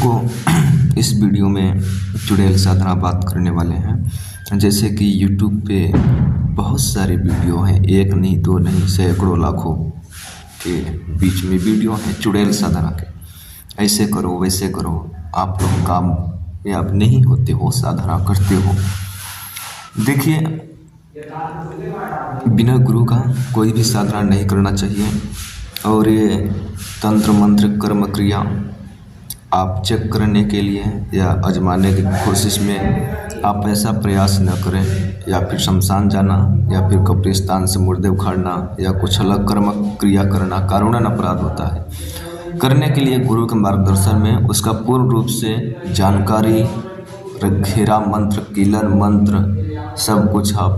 दोस्तों इस वीडियो में चुड़ैल साधना बात करने वाले हैं। जैसे कि यूट्यूब पे बहुत सारे वीडियो हैं, एक नहीं दो नहीं सैकड़ों लाखों के बीच में वीडियो हैं चुड़ैल साधना के। ऐसे करो वैसे करो, आप लोग कामयाब नहीं होते हो, साधना करते हो। देखिए, बिना गुरु का कोई भी साधना नहीं करना चाहिए। और ये तंत्र मंत्र कर्म क्रिया आप चेक करने के लिए या आजमाने की कोशिश में आप ऐसा प्रयास न करें, या फिर शमशान जाना, या फिर कब्रिस्तान से मुर्दे उखाड़ना, या कुछ अलग कर्म क्रिया करना कानूनन अपराध होता है। करने के लिए गुरु के मार्गदर्शन में उसका पूर्ण रूप से जानकारी, घेरा मंत्र, कीलन मंत्र सब कुछ आप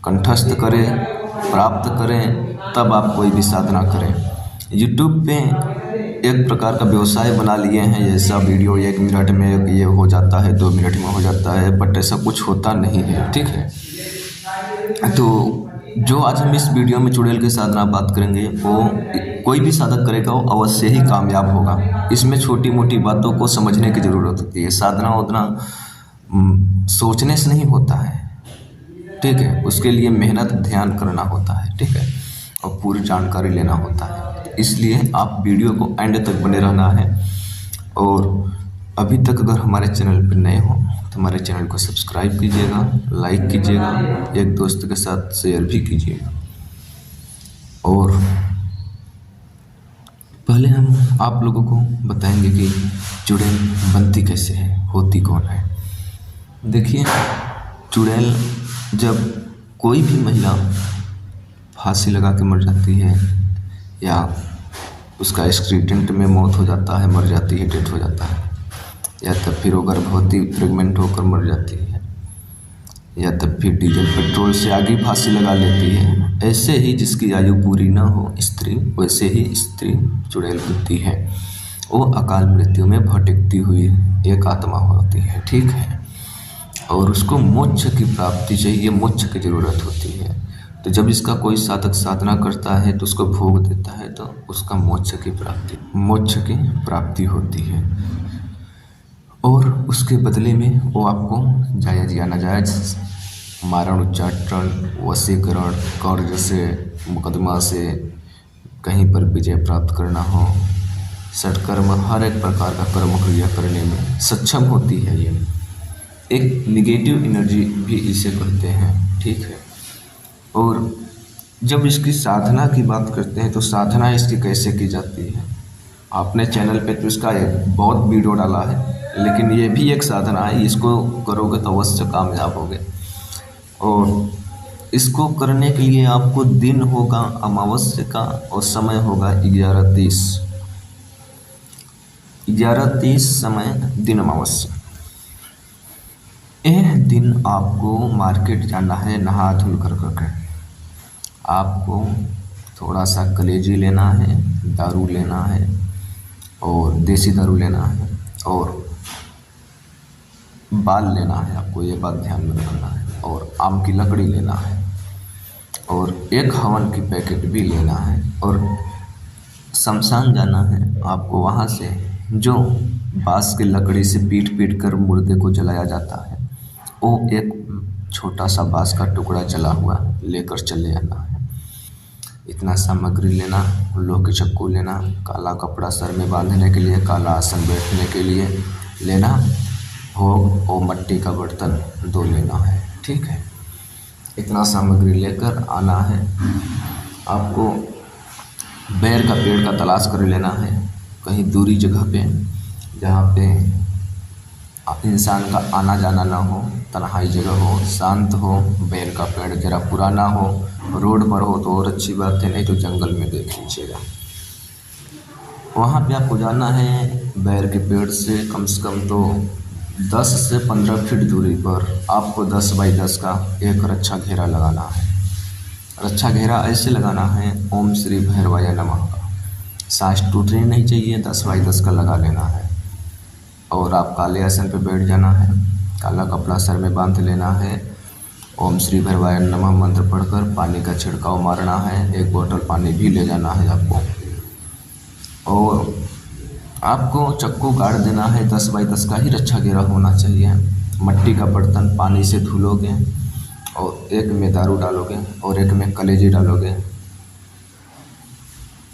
कंठस्थ करें, प्राप्त करें, तब आप कोई भी साधना करें। यूट्यूब पे एक प्रकार का व्यवसाय बना लिए हैं, ऐसा वीडियो 1 मिनट में ये हो जाता है, 2 मिनट में हो जाता है, बट ऐसा कुछ होता नहीं है। ठीक है, तो जो आज हम इस वीडियो में चुड़ैल की साधना बात करेंगे, वो कोई भी साधक करेगा वो अवश्य ही कामयाब होगा। इसमें छोटी मोटी बातों को समझने की ज़रूरत होती है। साधना उतना सोचने से नहीं होता है, ठीक है, उसके लिए मेहनत ध्यान करना होता है, ठीक है, और पूरी जानकारी लेना होता है। इसलिए आप वीडियो को एंड तक बने रहना है। और अभी तक अगर हमारे चैनल पर नए हो तो हमारे चैनल को सब्सक्राइब कीजिएगा, लाइक कीजिएगा, एक दोस्त के साथ शेयर भी कीजिएगा। और पहले हम आप लोगों को बताएंगे कि चुड़ैल बनती कैसे है, होती कौन है। देखिए, चुड़ैल जब कोई भी महिला फांसी लगा के मर जाती है, या उसका एक्सीडेंट में मौत हो जाता है, मर जाती है, डेथ हो जाता है, या तब फिर वो गर्भवती प्रेग्नेंट होकर मर जाती है, या तब फिर डीजल पेट्रोल से आगे फांसी लगा लेती है, ऐसे ही जिसकी आयु पूरी ना हो स्त्री, वैसे ही स्त्री चुड़ैल बनती है। वो अकाल मृत्यु में भटकती हुई एक आत्मा होती है, ठीक है, और उसको मोक्ष की प्राप्ति चाहिए, मोक्ष की ज़रूरत होती है। तो जब इसका कोई साधक साधना करता है तो उसको भोग देता है, तो उसका मोक्ष की प्राप्ति होती है। और उसके बदले में वो आपको जायज़ या नाजायज़ मारण, उच्चाटन, वशीकरण, कर्ज से, मुकदमा से कहीं पर विजय प्राप्त करना हो, सत्कर्म, हर एक प्रकार का कर्म क्रिया करने में सक्षम होती है। ये एक निगेटिव एनर्जी भी इसे कहते हैं, ठीक है। और जब इसकी साधना की बात करते हैं तो साधना इसकी कैसे की जाती है, आपने चैनल पे तो इसका बहुत वीडियो डाला है, लेकिन ये भी एक साधना है। इसको करोगे तो अवश्य कामयाब होगे। और इसको करने के लिए आपको दिन होगा अमावस्या का, और समय होगा 11:30 समय दिन अमावस्या। यह दिन आपको मार्केट जाना है, नहा धुल कर आपको थोड़ा सा कलेजी लेना है, दारू लेना है, और देसी दारू लेना है, और बाल लेना है, आपको ये बात ध्यान में रखना है, और आम की लकड़ी लेना है, और एक हवन की पैकेट भी लेना है, और शमशान जाना है आपको। वहाँ से जो बांस की लकड़ी से पीट कर मुर्दे को जलाया जाता है, वो एक छोटा सा बांस का टुकड़ा जला हुआ लेकर चले आना है। इतना सामग्री लेना, लोहे के चक्कू लेना, काला कपड़ा सर में बांधने के लिए, काला आसन बैठने के लिए लेना, भोग और मिट्टी का बर्तन 2 लेना है, ठीक है। इतना सामग्री लेकर आना है। आपको बेर का पेड़ का तलाश कर लेना है, कहीं दूरी जगह पे जहाँ पे इंसान का आना जाना ना हो, तन्हाई जगह हो, शांत हो, बेर का पेड़ जरा पुराना हो, रोड पर हो तो और अच्छी बात है, नहीं तो जंगल में देख लीजिएगा। वहाँ पे आपको जाना है। बेर के पेड़ से कम तो 10 से 15 फीट दूरी पर आपको 10 बाई 10 का एक रक्षा घेरा लगाना है। रक्षा घेरा ऐसे लगाना है, ओम श्री भैरवाय नमः का। सांस टूटनी नहीं चाहिए, 10 बाई 10 का लगा लेना है। और आप काले आसन पे बैठ जाना है, काला कपड़ा सर में बांध लेना है, ओम श्री भैरवाय नमः मंत्र पढ़कर पानी का छिड़काव मारना है। 1 बोतल पानी भी ले जाना है आपको। और आपको चक्कू गाड़ देना है, 10 बाई 10 का ही रक्षा घेरा होना चाहिए। मट्टी का बर्तन पानी से धुलोगे और एक में दारू डालोगे और एक में कलेजी डालोगे।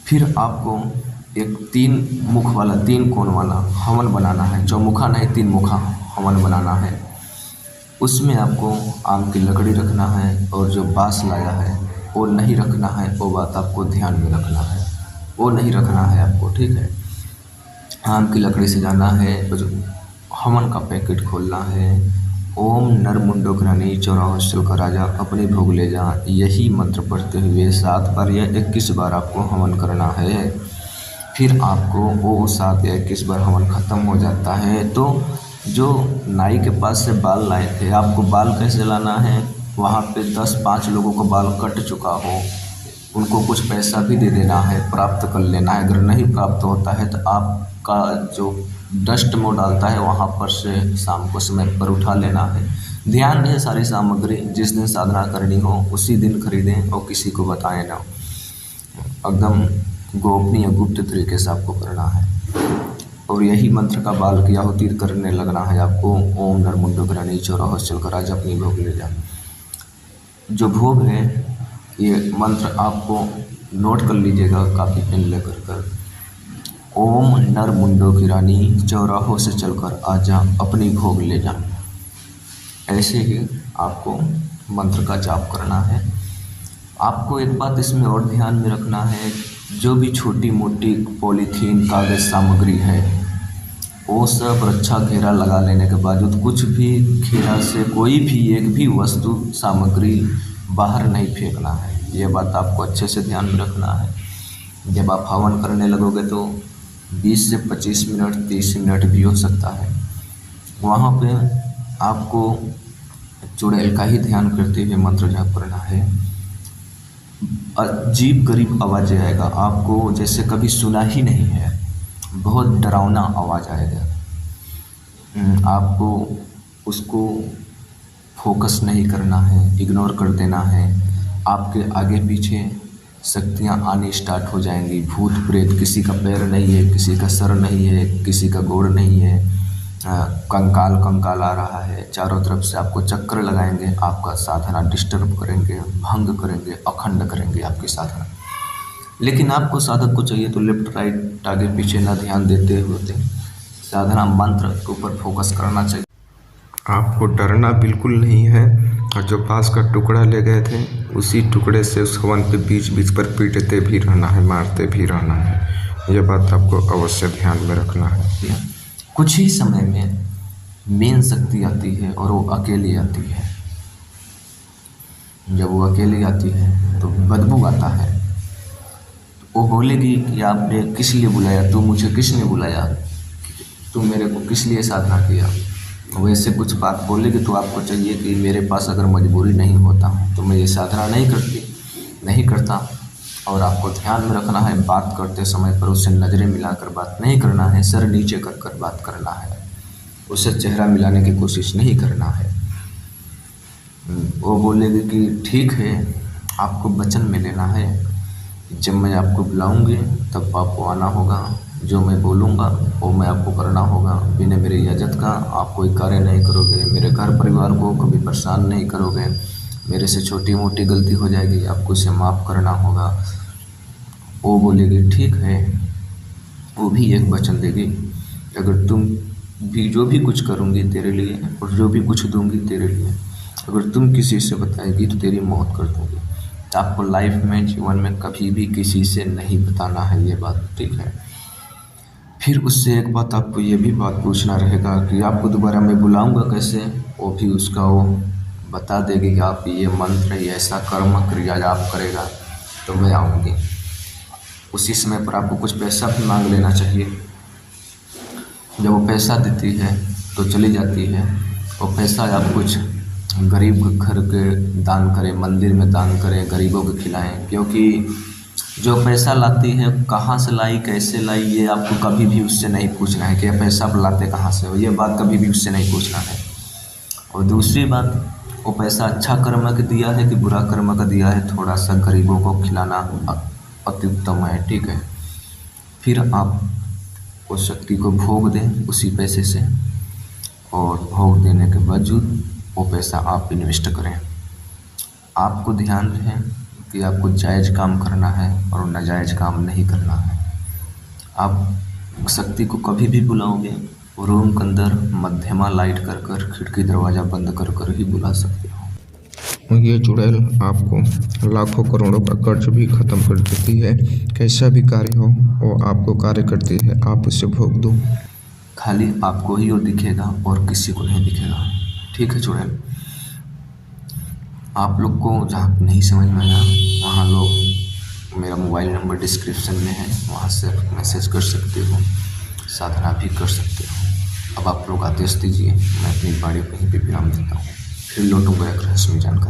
फिर आपको एक 3 मुख वाला 3 कोण वाला हवन बनाना है, चौमुखा नहीं 3 मुखा हवन बनाना है। उसमें आपको आम की लकड़ी रखना है और जो बाँस लाया है वो नहीं रखना है, वो बात आपको ध्यान में रखना है, वो नहीं रखना है आपको, ठीक है। आम की लकड़ी से जाना है और हवन का पैकेट खोलना है। ओम नरमुंडो ग्रहणी चौराहो चल कर राजा अपने भोग ले जा, यही मंत्र पढ़ते हुए 7 बार या 21 बार आपको हवन करना है। फिर आपको वो 7 या 21 बार हवन ख़त्म हो जाता है तो जो नाई के पास से बाल लाए थे, आपको बाल कैसे लाना है, वहाँ पे 10-5 लोगों को बाल कट चुका हो उनको कुछ पैसा भी दे देना है, प्राप्त कर लेना है। अगर नहीं प्राप्त होता है तो आपका जो डस्ट में डालता है वहाँ पर से शाम को समय पर उठा लेना है। ध्यान रहे सारी सामग्री जिस दिन साधना करनी हो उसी दिन खरीदें और किसी को बताएं ना, एकदम गोपनीय गुप्त तरीके से आपको करना है। और यही मंत्र का बाल की आहुति करने लगना है आपको। ओम नरमुंडो ग्रहणी चौराहो चल कर राजा अपनी भोग ले जा। जो भोग है ये मंत्र आपको नोट कर लीजिएगा कापी पेन लेकर कर। ओम नरमुंडो की रानी चौराहों से चलकर आजा अपनी भोग ले जा। ऐसे ही आपको मंत्र का जाप करना है। आपको एक बात इसमें और ध्यान में रखना है, जो भी छोटी मोटी पॉलीथीन कागज़ सामग्री है वो सब रक्षा घेरा लगा लेने के बावजूद कुछ भी घेरा से कोई भी एक भी वस्तु सामग्री बाहर नहीं फेंकना है। ये बात आपको अच्छे से ध्यान में रखना है। जब आप हवन करने लगोगे तो 20 से 25 मिनट 30 मिनट भी हो सकता है। वहाँ पे आपको चुड़ैल का ही ध्यान करते हुए मंत्र जाप करना है। अजीब गरीब आवाज़ आएगा आपको, जैसे कभी सुना ही नहीं है, बहुत डरावना आवाज़ आएगा। आपको उसको फोकस नहीं करना है, इग्नोर कर देना है। आपके आगे पीछे शक्तियाँ आनी स्टार्ट हो जाएंगी, भूत प्रेत, किसी का पैर नहीं है, किसी का सर नहीं है, किसी का गोड़ नहीं है, कंकाल आ रहा है, चारों तरफ से आपको चक्कर लगाएंगे, आपका साधना डिस्टर्ब करेंगे, भंग करेंगे, अखंड करेंगे आपकी साधना। लेकिन आपको साधक को चाहिए तो लेफ्ट राइट आगे पीछे ना ध्यान देते हुए साधना मंत्र के ऊपर फोकस करना चाहिए। आपको डरना बिल्कुल नहीं है, और जो बाँस का टुकड़ा ले गए थे उसी टुकड़े से उस हवन पे बीच बीच पर पीटते भी रहना है, मारते भी रहना है। यह बात आपको अवश्य ध्यान में रखना है। कुछ ही समय में मेन शक्ति आती है और वो अकेली आती है। जब वो अकेली आती है तो बदबू आता है। वो बोलेगी कि आपने किस लिए बुलाया, तू मुझे किसने बुलाया, तू मेरे को किस लिए साधना किया। वैसे कुछ बात बोलेगी तो आपको चाहिए कि मेरे पास अगर मजबूरी नहीं होता तो मैं ये साधना नहीं करता। और आपको ध्यान में रखना है, बात करते समय पर उससे नज़रें मिलाकर बात नहीं करना है, सर नीचे कर कर बात करना है, उससे चेहरा मिलाने की कोशिश नहीं करना है। वो बोलेगी कि ठीक है, आपको वचन में लेना है, जब मैं आपको बुलाऊंगी तब आपको आना होगा, जो मैं बोलूँगा वो मैं आपको करना होगा। बिना मेरे इजाज़त का आप कोई कार्य नहीं करोगे, मेरे घर परिवार को कभी परेशान नहीं करोगे, मेरे से छोटी मोटी गलती हो जाएगी आपको उसे माफ़ करना होगा। वो बोलेगी ठीक है, वो भी एक वचन देगी, अगर तुम भी जो भी कुछ करूँगी तेरे लिए और जो भी कुछ दूँगी तेरे लिए, अगर तुम किसी से बताएगी तो तेरी मौत कर दूँगी। आपको लाइफ में, जीवन में कभी भी किसी से नहीं बताना है ये बात, ठीक है। फिर उससे एक बात आपको ये भी बात पूछना रहेगा कि आपको दोबारा मैं बुलाऊंगा कैसे, वो भी उसका वो बता देगी कि आप ये मंत्र, ये ऐसा कर्म क्रिया आप करेगा तो मैं आऊँगी। उसी समय पर आपको कुछ पैसा भी मांग लेना चाहिए। जब वो पैसा देती है तो चली जाती है, वो पैसा आप कुछ गरीब घर के दान करें, मंदिर में दान करें, गरीबों को खिलाएं, क्योंकि जो पैसा लाती है कहाँ से लाई, कैसे लाई, ये आपको कभी भी उससे नहीं पूछना है कि ये पैसा आप लाते कहाँ से हो, ये बात कभी भी उससे नहीं पूछना है। और दूसरी बात, वो पैसा अच्छा कर्म का दिया है कि बुरा कर्म का दिया है, थोड़ा सा गरीबों को खिलाना अति उत्तम है, ठीक है। फिर आप उस शक्ति को भोग दें उसी पैसे से, और भोग देने के बावजूद वो पैसा आप इन्वेस्ट करें। आपको ध्यान रहे कि आपको जायज़ काम करना है और नाजायज़ काम नहीं करना है। आप शक्ति को कभी भी बुलाओगे रूम के अंदर मध्यमा लाइट कर खिड़की दरवाज़ा बंद कर ही बुला सकते हो। ये चुड़ैल आपको लाखों करोड़ों का कर्ज भी ख़त्म कर देती है। कैसा भी कार्य हो वो आपको कार्य करती है, आप उसे भोग दो। खाली आपको ही वो दिखेगा और किसी को नहीं दिखेगा। ठीक है चुड़ैल, आप लोग को जहाँ नहीं समझ में आया वहाँ लोग मेरा मोबाइल नंबर डिस्क्रिप्शन में है, वहाँ से मैसेज कर सकते हो, साधना भी कर सकते हो। अब आप लोग आदेश दीजिए, मैं अपनी बाड़ी वहीं पे विराम देता हूँ। फिर लौटूंगा एक रहस्यमय जानकारी।